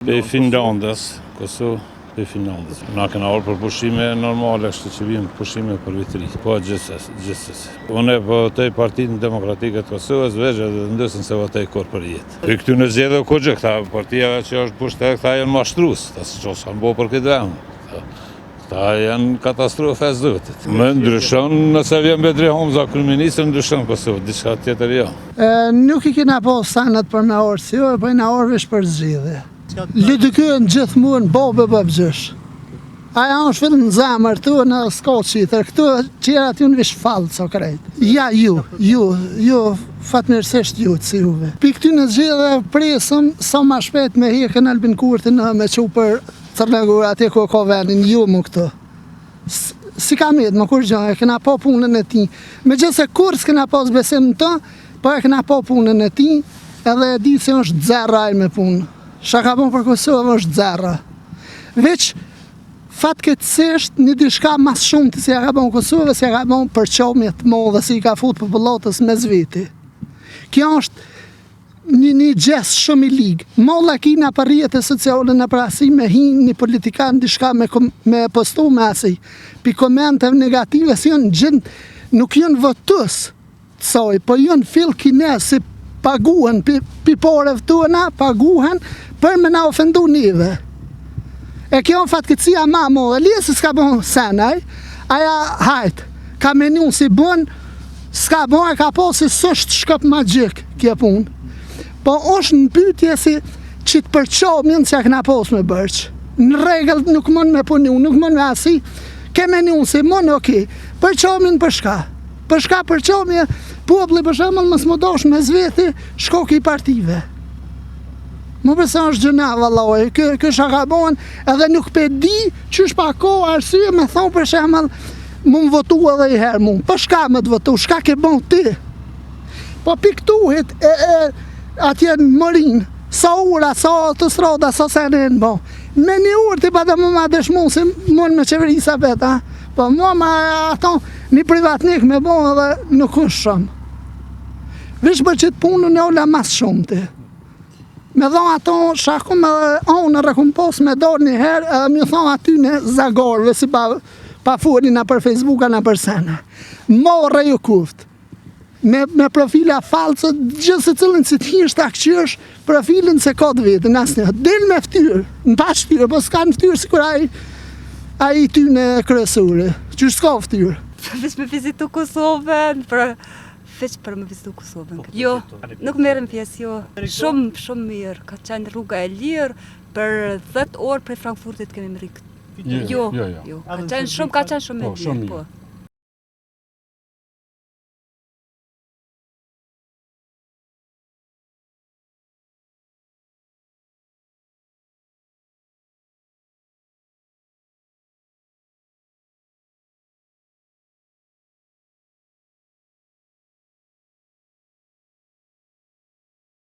Pe Finlandës, Kosovë, pe Finlandës. Na kena orë për pushime normale, kështu që vim pushime për vitri. Po gjithsesi. Unë e votoj Partinë Demokratike të Kosovës, veç edhe ndësën se votoj kur për jetë. Për këtu në zgjedhje kuxhe, këta partia që është pushtet, këta janë mashtrues, ta si që s'kan bo për këtë dramë. Këta janë katastrofe e zotit. Më ndryshon, nëse vjen Bedri Homza, kryeministri, ndryshon Kosovë, diçka tjetër jo. Nuk I kena po sanat për na orë si orë, po na orë vesh për zgjidhje. Lidikën gjithmonë bobe bëbgjësh. Aja është vetëm në zemër, tu në s'ka qitër, këtu qerat ju në vish falë, so krejt. Ja, ju, fatmirësisht ju, si juve. Pi këty në zgjidhje presëm, sa ma shpejt me hekën Albin Kurtin me që për Cërlegur, atje ku ka vendin, ju mu këtu. Si ka med, më kur gjë, e kena po punën e ti. Me gjithë se kur s'kena pas besim në të, po e kena po punën e ti, edhe e di se është dzerraj me punë. Shka ka bon për Kosovë është dzerra. Veç, fatkeqësisht një diçka mas shumë të si ja ka bon Kosovë, si ja ka bon për qomjet modhe, si I ka fut popullatës me zveti. Kjo është një gjes shumë I ligë. Molla kina për rrjetet sociale në prasi me hinë një politikan diçka me postu me asi. Pi komente negative si janë gjendë, nuk janë votus të soj, po janë fill kines si paguhen, pi poreve tona paguhen për me na ofendu nive. E kjo fatkeqësia ma modhe, lisë s'ka bon senaj, aja hajt, ka menun si bon, s'ka bon e ka po si s'është shkëp magjik kje pun. Po është në pytje si që të përqomjen që këna pos me bërq. Në regëll nuk mund me punu, nuk mund me asi, ke menun si mund okej, përqomjen për shka. Për shka përqomje, populli për shembull mos më dosh me zveti shkoki I partive. Më përsa është gjëna vallaj, kë shaka bon, edhe nuk pe di qysh pa kohë arsye me thonë për shembull më votu edhe I herë mu. Për shka më të votu, shka ke bon ti? Po piktuhet atje në Morin, sa ura, sa autostrada, sa senin bon. Me një urë ti pa dhe më ma dëshmu se mund me qeverisa beta. Po mua ma ato një privatnik me bon edhe nuk është shumë. Vish për qëtë punën e ola mas shumë ti. Me dhonë ato shakum edhe onë në rekompos me dorë një herë edhe më thonë aty në zagorëve si pa furin në për Facebook në për sene. Morë ju kuft. Me profila falcët, gjithë se cilën si t'hi është akqyësh, profilin se ka të vitë, në asë një. Del me ftyrë, në pa shtyrë, po s'ka në ftyrë si kur a I ty në kryesure. Qysh s'ka ftyrë? Veç me vizitu Kosovën, veç për me vizitu Kosovën. Jo, nuk merrem pjesë, jo. Shumë mirë, ka qenë rruga e lirë, për 10 orë prej Frankfurtit kemi më rikë. Jo. Ka qenë shumë e lirë, po.